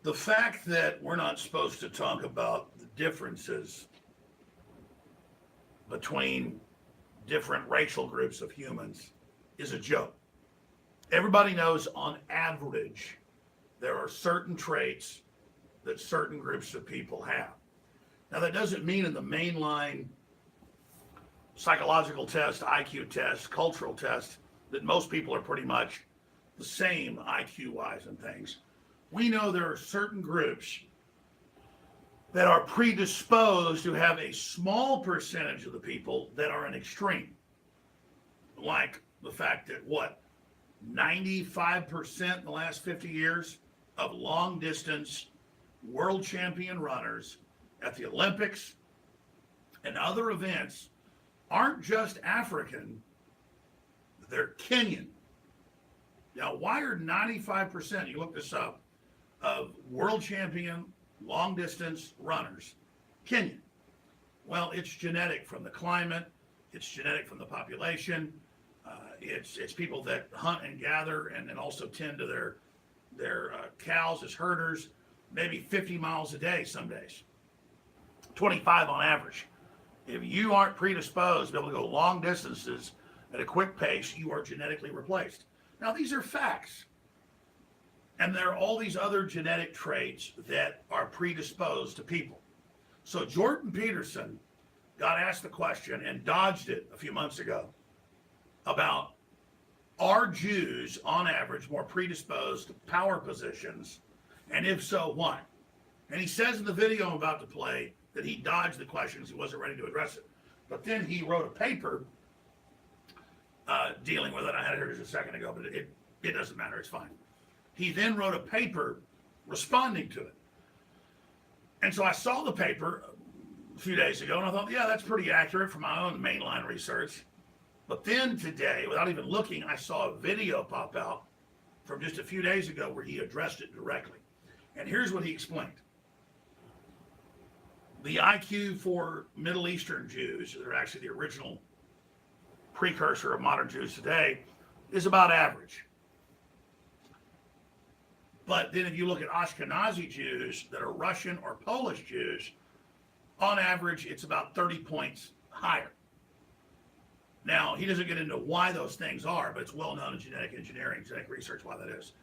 The fact that we're not supposed to talk about the differences between different racial groups of humans is a joke. Everybody knows on average there are certain traits that certain groups of people have. Now, that doesn't mean in the mainline psychological test, IQ test, cultural test, that most people are pretty much the same IQ wise and things. We know there are certain groups that are predisposed to have a small percentage of the people that are an extreme. Like the fact that 95% in the last 50 years of long distance world champion runners at the Olympics and other events aren't just African, they're Kenyan. Now, why are 95%, you look this up, of world champion long distance runners Kenyan? Well, it's genetic from the climate, it's genetic from the population, it's people that hunt and gather and then also tend to their cows as herders, maybe 50 miles a day some days, 25 on average. If you aren't predisposed to be able to go long distances at a quick pace, you are genetically replaced. Now, these are facts. And there are all these other genetic traits that are predisposed to people. So Jordan Peterson got asked the question and dodged it a few months ago about, are Jews on average more predisposed to power positions? And if so, why? And he says in the video I'm about to play that he dodged the questions, he wasn't ready to address it. But then he wrote a paper dealing with it. I had it here just a second ago, but it doesn't matter, it's fine. He then wrote a paper responding to it. And so I saw the paper a few days ago, and I thought, yeah, that's pretty accurate for my own mainline research. But then today, without even looking, I saw a video pop out from just a few days ago where he addressed it directly. And here's what he explained. The IQ for Middle Eastern Jews, that are actually the original precursor of modern Jews today, is about average. But then if you look at Ashkenazi Jews that are Russian or Polish Jews, on average, it's about 30 points higher. Now, he doesn't get into why those things are, but it's well known in genetic engineering, genetic research, why that is.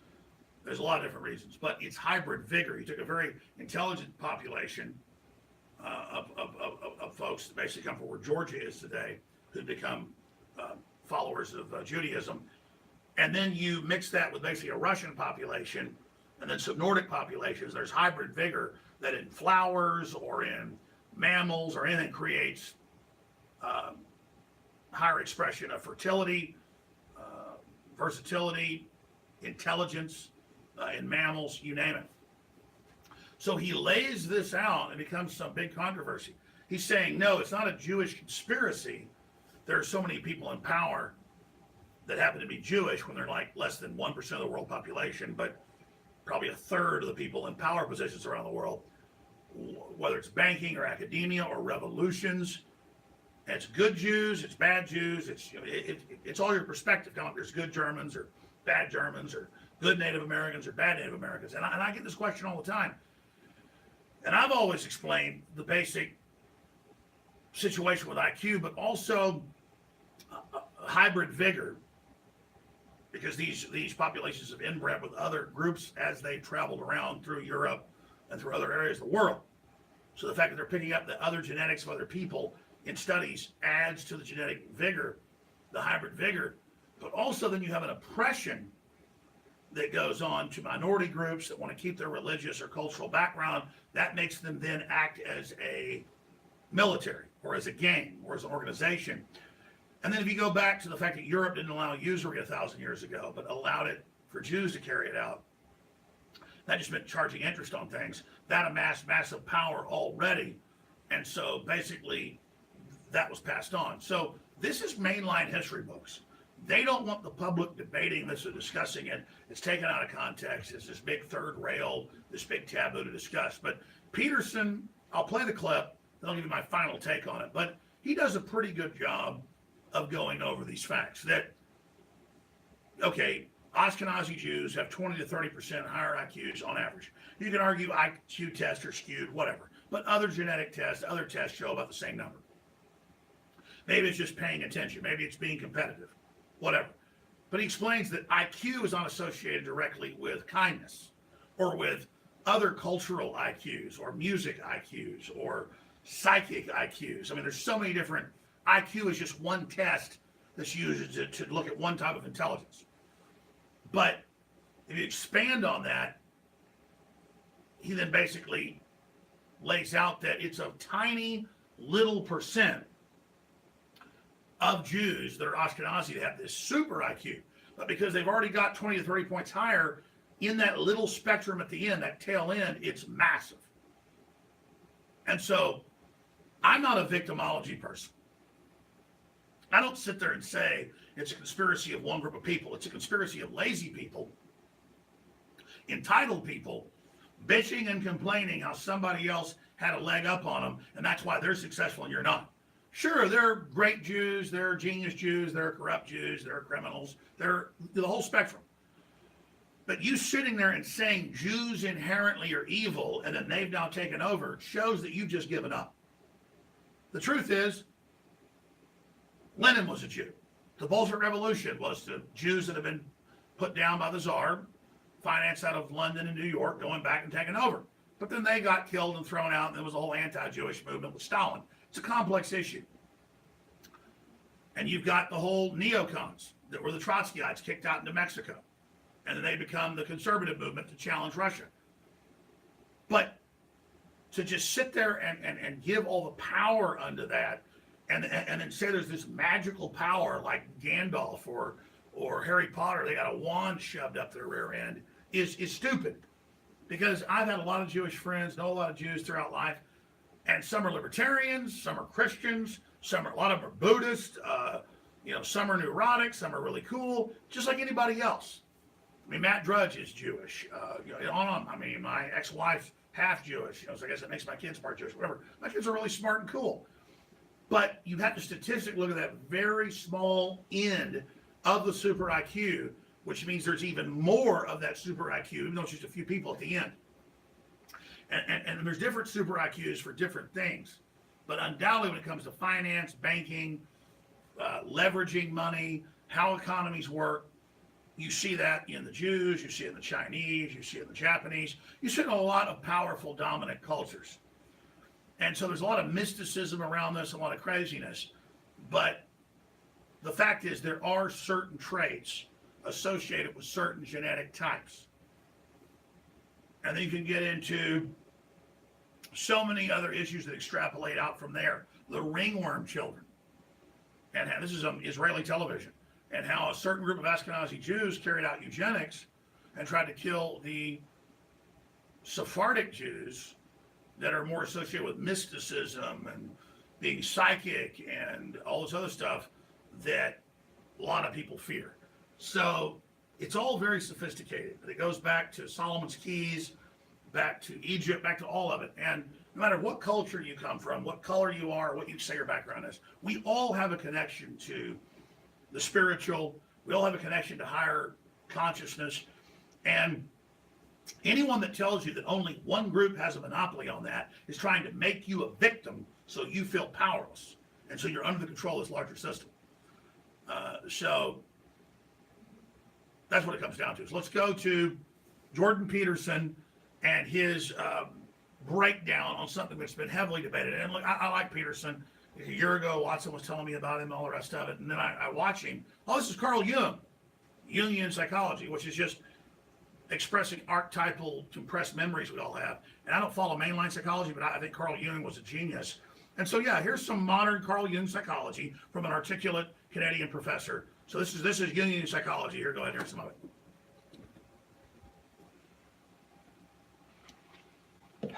There's a lot of different reasons, but it's hybrid vigor. He took a very intelligent population of folks that basically come from where Georgia is today, who become followers of Judaism. And then you mix that with basically a Russian population and then some Nordic populations. There's hybrid vigor that in flowers or in mammals or anything creates higher expression of fertility, versatility, intelligence in mammals, you name it. So he lays this out and it becomes some big controversy. He's saying, no, it's not a Jewish conspiracy. There are so many people in power that happen to be Jewish when they're like less than 1% of the world population, but probably a third of the people in power positions around the world, whether it's banking or academia or revolutions. And it's good Jews, it's bad Jews, it's all your perspective. Kind of like there's good Germans or bad Germans or good Native Americans or bad Native Americans. And I get this question all the time. And I've always explained the basic situation with IQ, but also hybrid vigor, because these populations have inbred with other groups as they traveled around through Europe and through other areas of the world. So the fact that they're picking up the other genetics of other people in studies adds to the genetic vigor, the hybrid vigor. But also then you have an oppression that goes on to minority groups that want to keep their religious or cultural background. That makes them then act as a military or as a gang or as an organization. And then if you go back to the fact that Europe didn't allow usury 1,000 years ago, but allowed it for Jews to carry it out, that just meant charging interest on things. That amassed massive power already. And so basically that was passed on. So this is mainline history books. They don't want the public debating this or discussing it. It's taken out of context. It's this big third rail, this big taboo to discuss. But Peterson, I'll play the clip, then I'll give you my final take on it. But he does a pretty good job of going over these facts that, okay, Ashkenazi Jews have 20 to 30% higher IQs on average. You can argue IQ tests are skewed, whatever. But other genetic tests, other tests show about the same number. Maybe it's just paying attention. Maybe it's being competitive, whatever. But he explains that IQ is not associated directly with kindness or with other cultural IQs or music IQs or psychic IQs. I mean, there's so many different. IQ is just one test that's used to look at one type of intelligence. But if you expand on that, he then basically lays out that it's a tiny little percent of Jews that are Ashkenazi that have this super IQ. But because they've already got 20 to 30 points higher, in that little spectrum at the end, that tail end, it's massive. And so I'm not a victimology person. I don't sit there and say it's a conspiracy of one group of people. It's a conspiracy of lazy people, entitled people, bitching and complaining how somebody else had a leg up on them, and that's why they're successful and you're not. Sure, they're great Jews, they're genius Jews, they're corrupt Jews, they're criminals, they're the whole spectrum. But you sitting there and saying Jews inherently are evil and then they've now taken over shows that you've just given up. The truth is, Lenin was a Jew. The Bolshevik Revolution was the Jews that have been put down by the Tsar, financed out of London and New York, going back and taking over. But then they got killed and thrown out, and there was a whole anti-Jewish movement with Stalin. It's a complex issue. And you've got the whole neocons that were the Trotskyites kicked out into Mexico. And then they become the conservative movement to challenge Russia. But to just sit there and give all the power unto that, and then say there's this magical power like Gandalf or Harry Potter, they got a wand shoved up their rear end, is stupid. Because I've had a lot of Jewish friends, know a lot of Jews throughout life, and some are libertarians, some are Christians, a lot of them are Buddhist, some are neurotic, some are really cool, just like anybody else. I mean, Matt Drudge is Jewish. On. I mean, my ex-wife's half Jewish. So I guess it makes my kids part Jewish, whatever. My kids are really smart and cool. But you have to statistically look at that very small end of the super IQ, which means there's even more of that super IQ, even though it's just a few people at the end. And there's different super IQs for different things. But undoubtedly when it comes to finance, banking, leveraging money, how economies work, you see that in the Jews, you see it in the Chinese, you see it in the Japanese, you see it in a lot of powerful dominant cultures. And so there's a lot of mysticism around this, a lot of craziness. But the fact is there are certain traits associated with certain genetic types. And then you can get into so many other issues that extrapolate out from there. The ringworm children. And this is on Israeli television. And how a certain group of Ashkenazi Jews carried out eugenics and tried to kill the Sephardic Jews that are more associated with mysticism and being psychic and all this other stuff that a lot of people fear. So it's all very sophisticated. It goes back to Solomon's Keys, back to Egypt, back to all of it. And no matter what culture you come from, what color you are, what you say your background is, we all have a connection to the spiritual. We all have a connection to higher consciousness. And anyone that tells you that only one group has a monopoly on that is trying to make you a victim so you feel powerless. And so you're under the control of this larger system. So that's what it comes down to. So let's go to Jordan Peterson and his breakdown on something that's been heavily debated. And look, I like Peterson. A year ago, Watson was telling me about him and all the rest of it. And then I watch him. Oh, this is Carl Jung, Jungian psychology, which is just expressing archetypal compressed memories we all have. And I don't follow mainline psychology, but I think Carl Jung was a genius. And so, yeah, here's some modern Carl Jung psychology from an articulate Canadian professor. So this is Jungian psychology. Here, go ahead, here's some of it.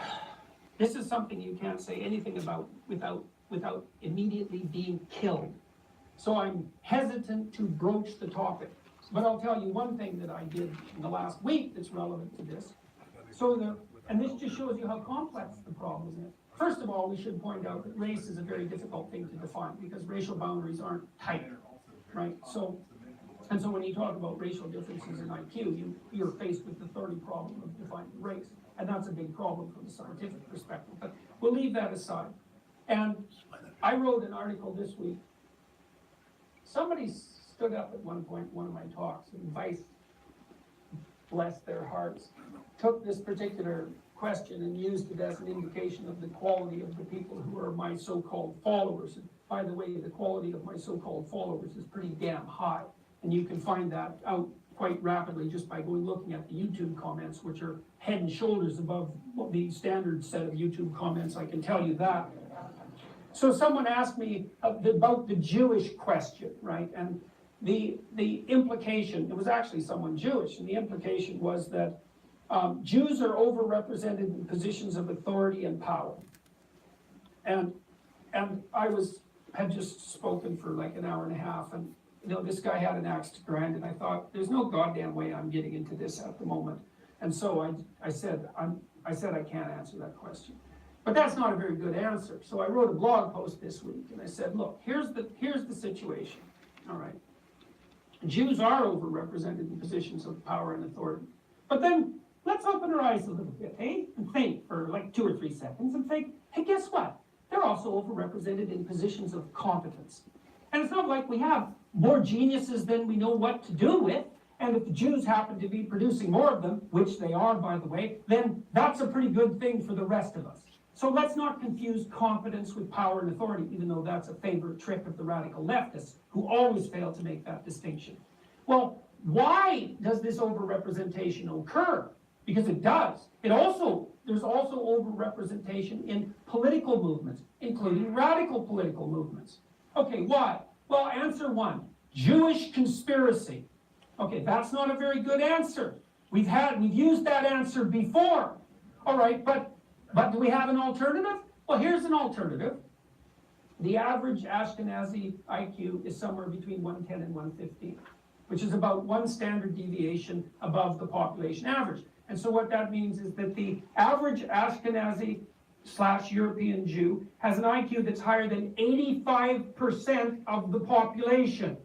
This is something you can't say anything about without immediately being killed. So I'm hesitant to broach the topic. But I'll tell you one thing that I did in the last week that's relevant to this. And this just shows you how complex the problem is. First of all, we should point out that race is a very difficult thing to define because racial boundaries aren't tight, right? So And so when you talk about racial differences in IQ, you're faced with the thorny problem of defining race. And that's a big problem from the scientific perspective. But we'll leave that aside. And I wrote an article this week. Somebody stood up at one point in one of my talks, and Vice, bless their hearts, took this particular question and used it as an indication of the quality of the people who are my so-called followers. And by the way, the quality of my so-called followers is pretty damn high. And you can find that out quite rapidly just by looking at the YouTube comments, which are head and shoulders above the standard set of YouTube comments, I can tell you that. So someone asked me about the Jewish question, right? And the implication, it was actually someone Jewish, and the implication was that Jews are overrepresented in positions of authority and power. And I had just spoken for like an hour and a half, and this guy had an axe to grind, and I thought, there's no goddamn way I'm getting into this at the moment. And so I said I can't answer that question. But that's not a very good answer. So I wrote a blog post this week, and I said, look, here's the situation. All right. Jews are overrepresented in positions of power and authority. But then let's open our eyes a little bit, eh? And think for like 2 or 3 seconds and think, hey, guess what? They're also overrepresented in positions of competence. And it's not like we have more geniuses than we know what to do with. And if the Jews happen to be producing more of them, which they are, by the way, then that's a pretty good thing for the rest of us. So let's not confuse competence with power and authority, even though that's a favorite trick of the radical leftists, who always fail to make that distinction. Well, why does this overrepresentation occur? Because it does. There's also overrepresentation in political movements, including radical political movements. Okay, why? Well, answer 1, Jewish conspiracy. Okay, that's not a very good answer. We've used that answer before. All right, but do we have an alternative? Well, here's an alternative. The average Ashkenazi IQ is somewhere between 110 and 115, which is about 1 standard deviation above the population average. And so what that means is that the average Ashkenazi/European Jew has an IQ that's higher than 85% of the population.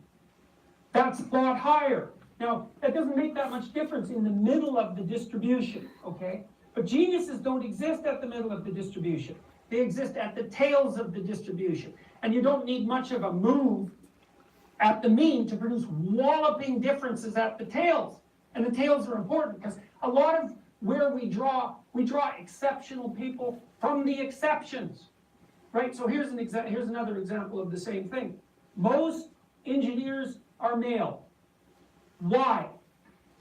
That's a lot higher. Now, that doesn't make that much difference in the middle of the distribution, okay? But geniuses don't exist at the middle of the distribution. They exist at the tails of the distribution. And you don't need much of a move at the mean to produce walloping differences at the tails. And the tails are important because a lot of where we draw exceptional people from the exceptions, right? So here's another example of the same thing. Most engineers are male. Why?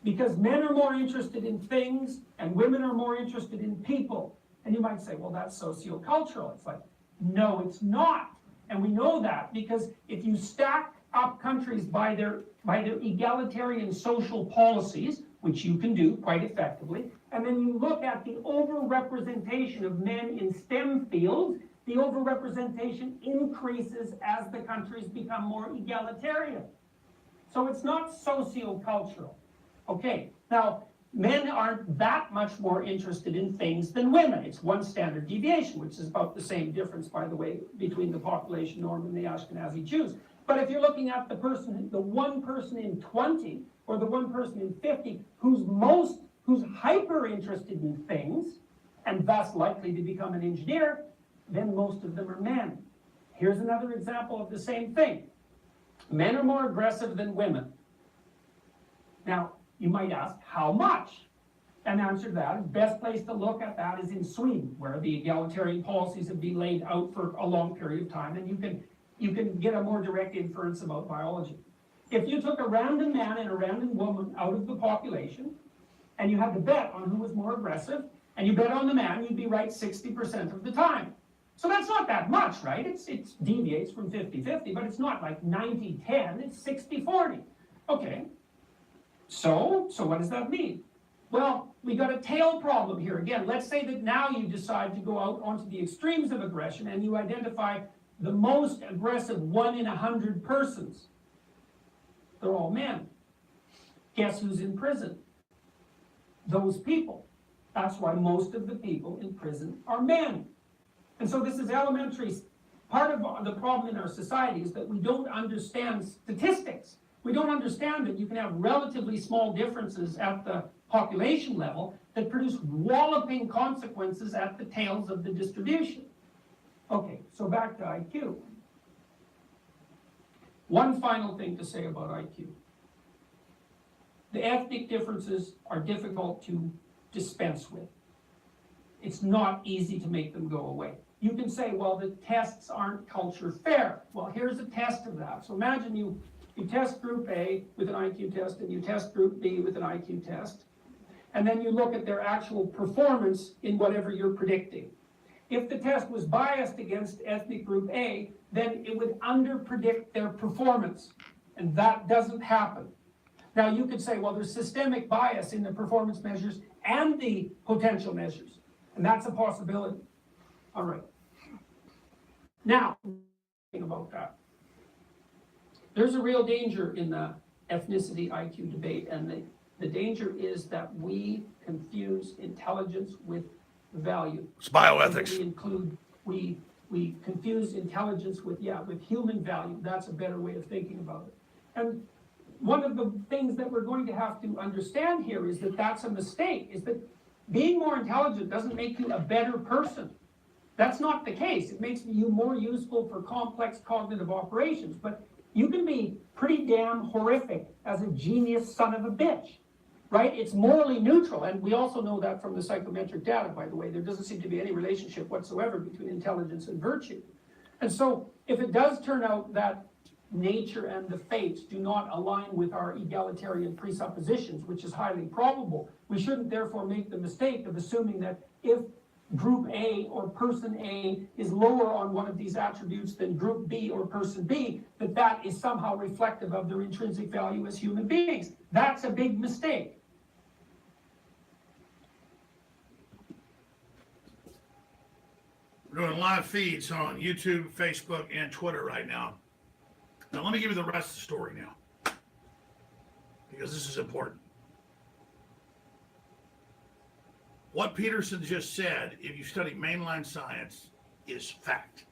Because men are more interested in things and women are more interested in people. And you might say, well, that's sociocultural. It's like, no, it's not. And we know that because if you stack up countries by their egalitarian social policies, which you can do quite effectively, and then you look at the overrepresentation of men in STEM fields, the overrepresentation increases as the countries become more egalitarian. So it's not sociocultural. Okay, now, men aren't that much more interested in things than women. It's 1 standard deviation, which is about the same difference, by the way, between the population norm and the Ashkenazi Jews. But if you're looking at the 1 person in 20, or the 1 person in 50, who's hyper interested in things, and thus likely to become an engineer, then most of them are men. Here's another example of the same thing. Men are more aggressive than women. Now, you might ask, how much? And the answer to that, the best place to look at that is in Sweden, where the egalitarian policies have been laid out for a long period of time, and you can get a more direct inference about biology. If you took a random man and a random woman out of the population, and you had to bet on who was more aggressive, and you bet on the man, you'd be right 60% of the time. So that's not that much, right? It deviates from 50-50, but it's not like 90-10, it's 60-40. Okay, so what does that mean? Well, we got a tail problem here. Again, let's say that now you decide to go out onto the extremes of aggression and you identify the most aggressive 1 in 100 persons. They're all men. Guess who's in prison? Those people. That's why most of the people in prison are men. And so this is elementary. Part of the problem in our society is that we don't understand statistics. We don't understand that you can have relatively small differences at the population level that produce walloping consequences at the tails of the distribution. Okay, so back to IQ. One final thing to say about IQ. The ethnic differences are difficult to dispense with. It's not easy to make them go away. You can say, well, the tests aren't culture fair. Well, here's a test of that. So imagine you test group A with an IQ test and you test group B with an IQ test. And then you look at their actual performance in whatever you're predicting. If the test was biased against ethnic group A, then it would underpredict their performance. And that doesn't happen. Now you could say, well, there's systemic bias in the performance measures and the potential measures. And that's a possibility. All right. Now, about that. There's a real danger in the ethnicity IQ debate, and the danger is that we confuse intelligence with value. It's bioethics. We confuse intelligence with human value. That's a better way of thinking about it. And one of the things that we're going to have to understand here is that that's a mistake, is that being more intelligent doesn't make you a better person. That's not the case. It makes you more useful for complex cognitive operations, but you can be pretty damn horrific as a genius son of a bitch, right? It's morally neutral, and we also know that from the psychometric data, by the way. There doesn't seem to be any relationship whatsoever between intelligence and virtue. And so if it does turn out that nature and the fates do not align with our egalitarian presuppositions, which is highly probable, we shouldn't therefore make the mistake of assuming that if group A or person A is lower on one of these attributes than group B or person B, that is somehow reflective of their intrinsic value as human beings. That's a big mistake. We're doing live feeds on YouTube, Facebook, and Twitter right now. Now let me give you the rest of the story now, because this is important. What Peterson just said, if you study mainline science, is fact.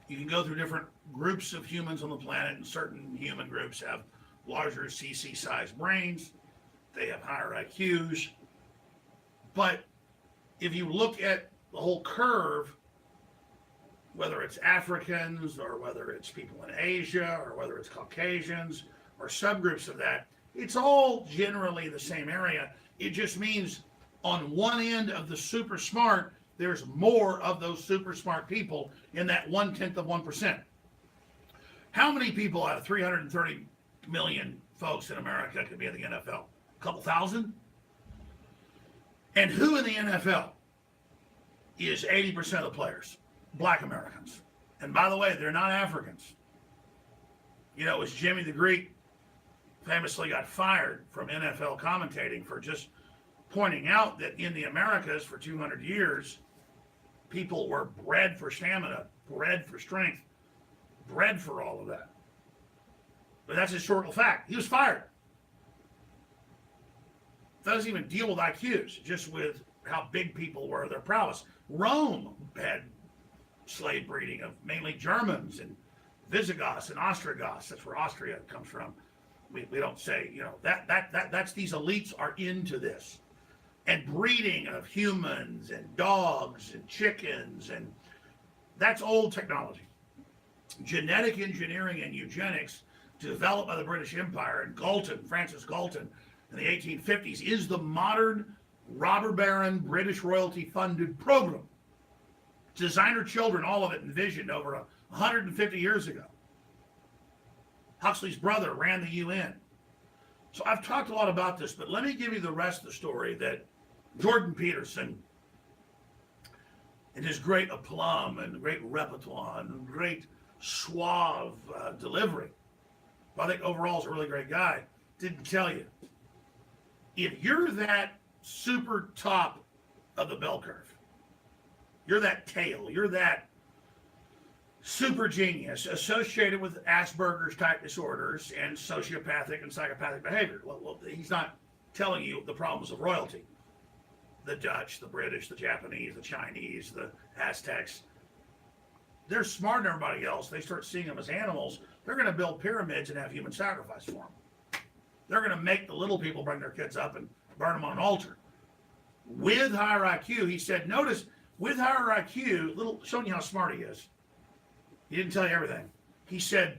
You can go through different groups of humans on the planet, and certain human groups have larger CC-sized brains. They have higher IQs. But if you look at the whole curve, whether it's Africans or whether it's people in Asia or whether it's Caucasians or subgroups of that, it's all generally the same area. It just means on one end of the super smart, there's more of those super smart people in that 1/10 of 1%. How many people out of 330 million folks in America could be in the NFL? A couple thousand? And who in the NFL is 80% of the players? Black Americans. And by the way, they're not Africans. You know, it was Jimmy the Greek famously got fired from NFL commentating for just pointing out that in the Americas for 200 years, people were bred for stamina, bred for strength, bred for all of that. But that's a historical fact. He was fired. Doesn't even deal with IQs, just with how big people were, their prowess. Rome had slave breeding of mainly Germans and Visigoths and Ostrogoths. That's where Austria comes from. We don't say, you know, that's these elites are into this. And breeding of humans and dogs and chickens, and that's old technology. Genetic engineering and eugenics developed by the British Empire, and Galton, Francis Galton, in the 1850s, is the modern robber baron British royalty funded program. Designer children, all of it envisioned over 150 years ago. Huxley's brother ran the UN. So I've talked a lot about this, but let me give you the rest of the story that Jordan Peterson, in his great aplomb and great repertoire and great suave delivery, I think overall is a really great guy, didn't tell you. If you're that super top of the bell curve, you're that tail, you're that super genius associated with Asperger's type disorders and sociopathic and psychopathic behavior. Well, he's not telling you the problems of royalty. The Dutch, the British, the Japanese, the Chinese, the Aztecs, they're smarter than everybody else. They start seeing them as animals. They're going to build pyramids and have human sacrifice for them. They're going to make the little people bring their kids up and burn them on an altar. With higher IQ, he said, notice, with higher IQ, showing you how smart he is. He didn't tell you everything. He said,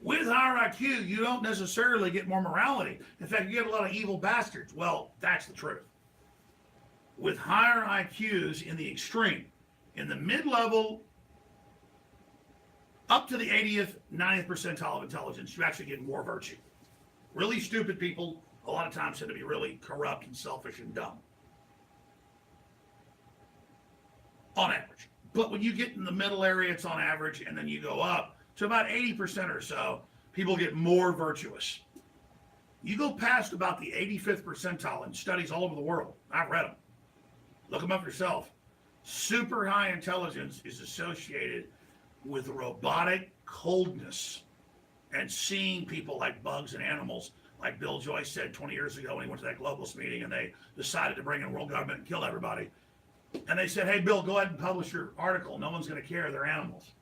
with higher IQ, you don't necessarily get more morality. In fact, you get a lot of evil bastards. Well, that's the truth. With higher IQs in the extreme, in the mid-level, up to the 80th, 90th percentile of intelligence, you actually get more virtue. Really stupid people, a lot of times, tend to be really corrupt and selfish and dumb. On average. But when you get in the middle area, it's on average, and then you go up to about 80% or so, people get more virtuous. You go past about the 85th percentile in studies all over the world. I've read them. Look them up yourself. Super high intelligence is associated with robotic coldness and seeing people like bugs and animals, like Bill Joyce said 20 years ago when he went to that globalist meeting and they decided to bring in world government and kill everybody. And they said, hey, Bill, go ahead and publish your article. No one's going to care. They're animals.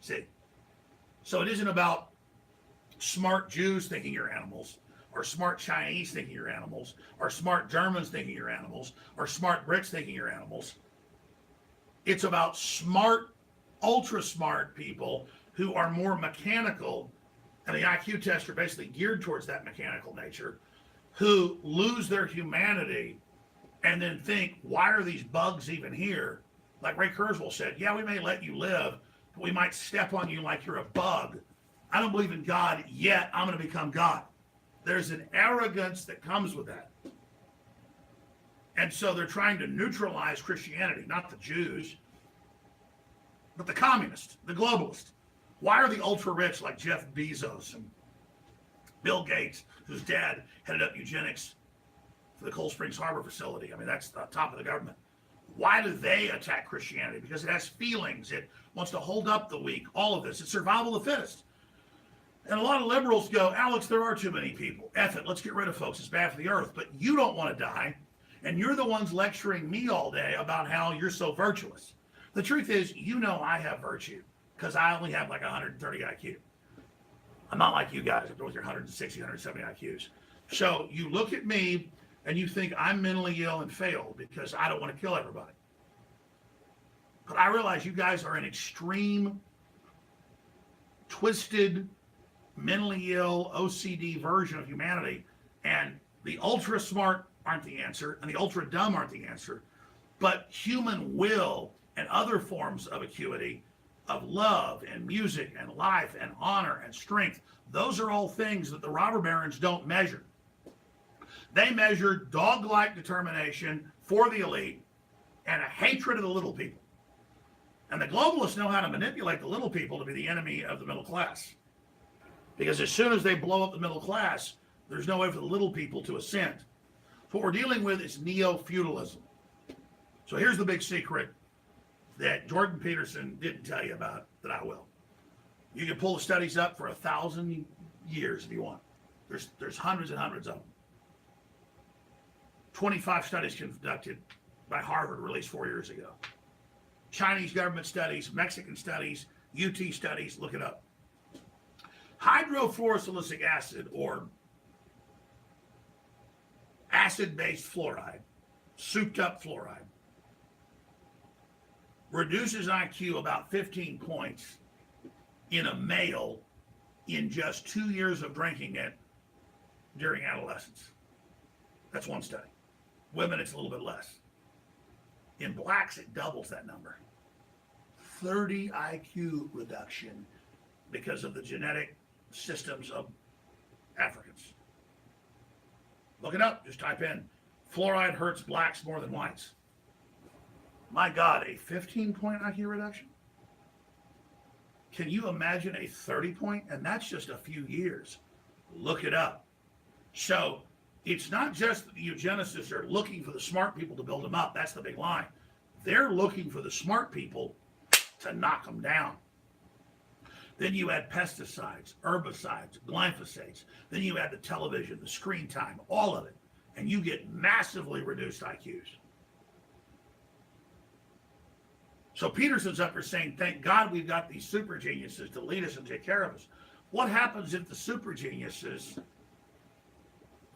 See? So it isn't about smart Jews thinking you're animals, or smart Chinese thinking you're animals, or smart Germans thinking you're animals, or smart Brits thinking you're animals. It's about smart, ultra smart people who are more mechanical, and the IQ tests are basically geared towards that mechanical nature, who lose their humanity and then think, why are these bugs even here? Like Ray Kurzweil said, yeah, we may let you live, but we might step on you like you're a bug. I don't believe in God yet. I'm going to become God. There's an arrogance that comes with that. And so they're trying to neutralize Christianity, not the Jews, but the communists, the globalists. Why are the ultra-rich like Jeff Bezos and Bill Gates, whose dad headed up eugenics for the Cold Springs Harbor facility? I mean, that's the top of the government. Why do they attack Christianity? Because it has feelings. It wants to hold up the weak. All of this. It's survival of the fittest. And a lot of liberals go, Alex, there are too many people. F it. Let's get rid of folks. It's bad for the earth. But you don't want to die. And you're the ones lecturing me all day about how you're so virtuous. The truth is, you know I have virtue because I only have like 130 IQ. I'm not like you guys with your 160, 170 IQs. So you look at me and you think I'm mentally ill and failed because I don't want to kill everybody. But I realize you guys are an extreme, twisted, mentally ill, OCD version of humanity. And the ultra smart aren't the answer, and the ultra dumb aren't the answer. But human will and other forms of acuity, of love and music and life and honor and strength, those are all things that the robber barons don't measure. They measure dog-like determination for the elite and a hatred of the little people. And the globalists know how to manipulate the little people to be the enemy of the middle class. Because as soon as they blow up the middle class, there's no way for the little people to ascend. So what we're dealing with is neo-feudalism. So here's the big secret that Jordan Peterson didn't tell you about that I will. You can pull the studies up for 1,000 years if you want. There's hundreds and hundreds of them. 25 studies conducted by Harvard released 4 years ago. Chinese government studies, Mexican studies, UT studies, look it up. Hydrofluorosilicic acid, or acid-based fluoride, souped up fluoride, reduces IQ about 15 points in a male in just 2 years of drinking it during adolescence. That's one study. Women, it's a little bit less. In blacks, it doubles that number. 30 IQ reduction because of the genetic systems of Africans. Look it up. Just type in, fluoride hurts blacks more than whites. My God, a 15-point IQ reduction? Can you imagine a 30-point? And that's just a few years. Look it up. So it's not just that the eugenicists are looking for the smart people to build them up. That's the big line. They're looking for the smart people to knock them down. Then you add pesticides, herbicides, glyphosates. Then you add the television, the screen time, all of it. And you get massively reduced IQs. So Peterson's up there saying, thank God we've got these super geniuses to lead us and take care of us. What happens if the super geniuses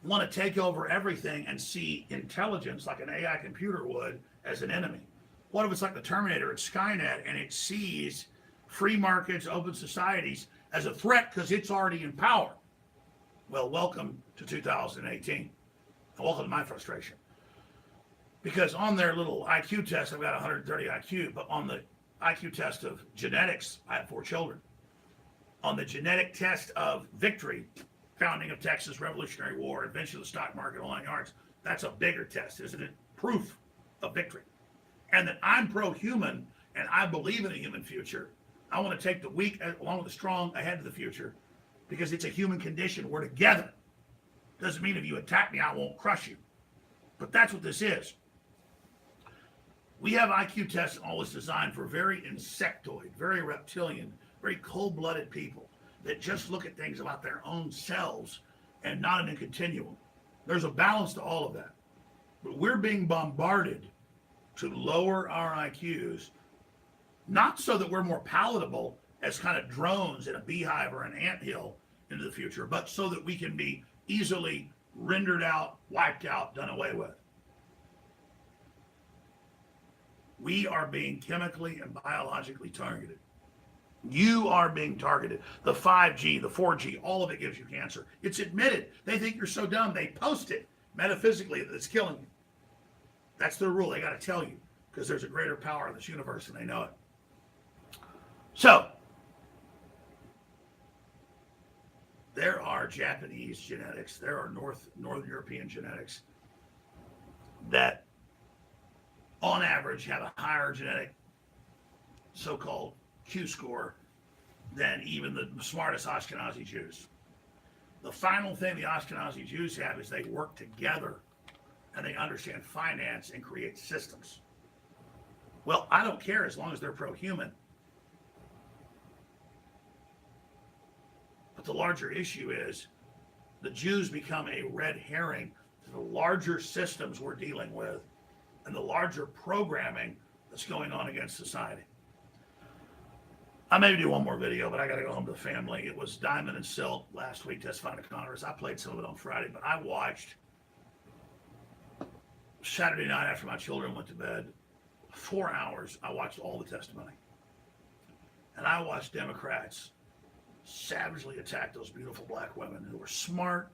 want to take over everything and see intelligence like an AI computer would as an enemy? What if it's like the Terminator at Skynet and it sees free markets, open societies as a threat because it's already in power? Well, welcome to 2018. And welcome to my frustration. Because on their little IQ test, I've got 130 IQ, but on the IQ test of genetics, I have 4 children. On the genetic test of victory, founding of Texas, Revolutionary War, invention of the stock market, all 9 yards, that's a bigger test, isn't it? Proof of victory. And that I'm pro-human and I believe in a human future. I want to take the weak along with the strong ahead of the future because it's a human condition. We're together. Doesn't mean if you attack me, I won't crush you. But that's what this is. We have IQ tests and all this designed for very insectoid, very reptilian, very cold-blooded people that just look at things about their own selves and not in a continuum. There's a balance to all of that. But we're being bombarded to lower our IQs, not so that we're more palatable as kind of drones in a beehive or an anthill into the future, but so that we can be easily rendered out, wiped out, done away with. We are being chemically and biologically targeted. You are being targeted. The 5G, the 4G, all of it gives you cancer. It's admitted. They think you're so dumb. They post it metaphysically that it's killing you. That's their rule. They got to tell you because there's a greater power in this universe and they know it. So, there are Japanese genetics. There are Northern European genetics that on average have a higher genetic so-called Q score than even the smartest Ashkenazi Jews. The final thing the Ashkenazi Jews have is they work together and they understand finance and create systems. Well, I don't care as long as they're pro-human. But the larger issue is the Jews become a red herring to the larger systems we're dealing with and the larger programming that's going on against society. I may do one more video, but I got to go home to the family. It was Diamond and Silk last week, testifying to Congress. I played some of it on Friday, but I watched Saturday night after my children went to bed, 4 hours, I watched all the testimony. And I watched Democrats savagely attack those beautiful black women who were smart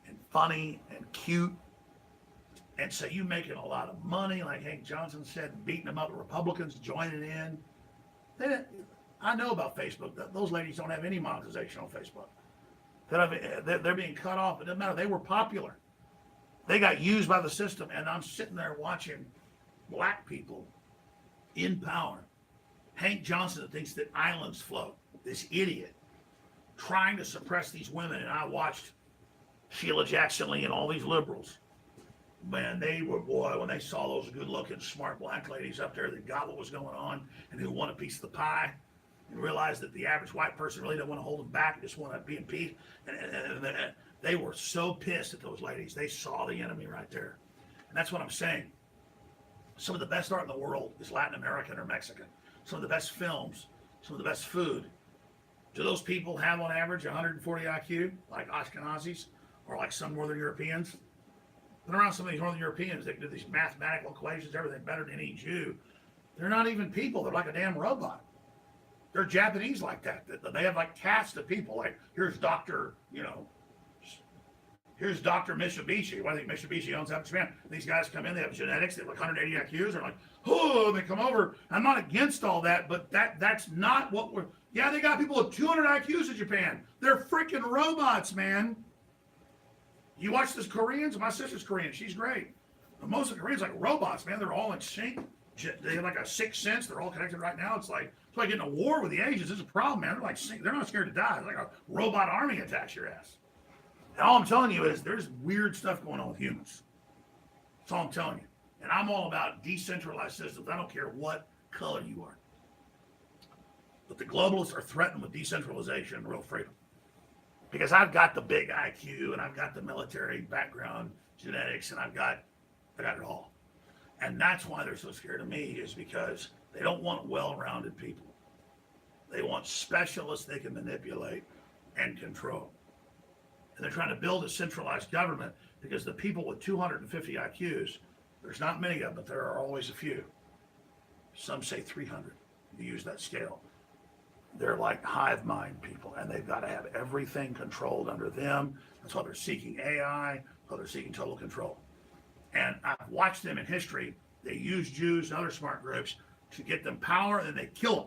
and funny and cute and say, you making a lot of money, like Hank Johnson said, beating them up, the Republicans joining in. I know about Facebook. Those ladies don't have any monetization on Facebook. They're being cut off. It doesn't matter. They were popular. They got used by the system, and I'm sitting there watching black people in power. Hank Johnson that thinks that islands float, this idiot, trying to suppress these women, and I watched Sheila Jackson Lee and all these liberals. Man, they were, boy, when they saw those good-looking, smart black ladies up there that got what was going on and who want a piece of the pie and realized that the average white person really don't want to hold them back, just want to be in peace. And they were so pissed at those ladies. They saw the enemy right there. And that's what I'm saying. Some of the best art in the world is Latin American or Mexican. Some of the best films, some of the best food. Do those people have on average 140 IQ, like Ashkenazis or like some Northern Europeans? Been around some of these Northern Europeans that do these mathematical equations, everything better than any Jew. They're not even people. They're like a damn robot. They're Japanese like that. They have like casts of people. Like, here's Dr. Here's Dr. Mitsubishi. Well, I think Mitsubishi owns that Japan. These guys come in, they have genetics, they have like 180 IQs. They're like, oh, they come over. I'm not against all that, but that's not what we're... Yeah, they got people with 200 IQs in Japan. They're freaking robots, man. You watch these Koreans? My sister's Korean. She's great. But most of the Koreans are like robots, man. They're all in sync. They have like a sixth sense. They're all connected right now. It's like getting a war with the Asians. It's a problem, man. They're not scared to die. It's like a robot army attacks your ass. And all I'm telling you is there's weird stuff going on with humans. That's all I'm telling you. And I'm all about decentralized systems. I don't care what color you are. But the globalists are threatened with decentralization and real freedom. Because I've got the big IQ and I've got the military background, genetics, and I got it all. And that's why they're so scared of me, is because They don't want well-rounded people. They want specialists they can manipulate and control. And they're trying to build a centralized government because the people with 250 IQs, there's not many of them, but there are always a few. Some say 300. You use that scale. They're like hive mind people, and they've got to have everything controlled under them. That's why they're seeking AI, that's why they're seeking total control. And I've watched them in history. They use Jews and other smart groups to get them power, and then they kill them.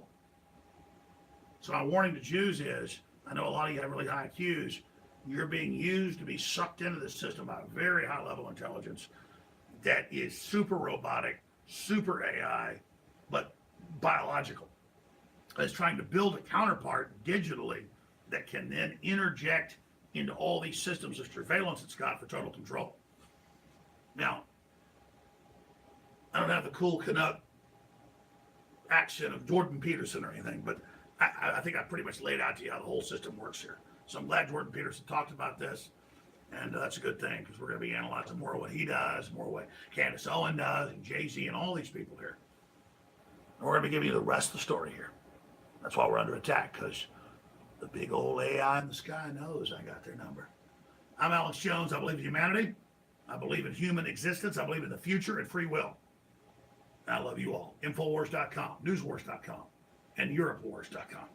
So my warning to Jews is, I know a lot of you have really high IQs. You're being used to be sucked into the system by a very high level intelligence that is super robotic, super AI, but biological. It's trying to build a counterpart digitally that can then interject into all these systems of surveillance it's got for total control. Now, I don't have the cool Canuck accent of Jordan Peterson or anything, but I think I pretty much laid out to you how the whole system works here. So I'm glad Jordan Peterson talked about this, and that's a good thing because we're going to be analyzing more of what he does, more of what Candace Owen does, and Jay-Z and all these people here. And we're going to be giving you the rest of the story here. That's why we're under attack, because the big old AI in the sky knows I got their number. I'm Alex Jones. I believe in humanity. I believe in human existence. I believe in the future and free will. I love you all. Infowars.com, newswars.com, and europewars.com.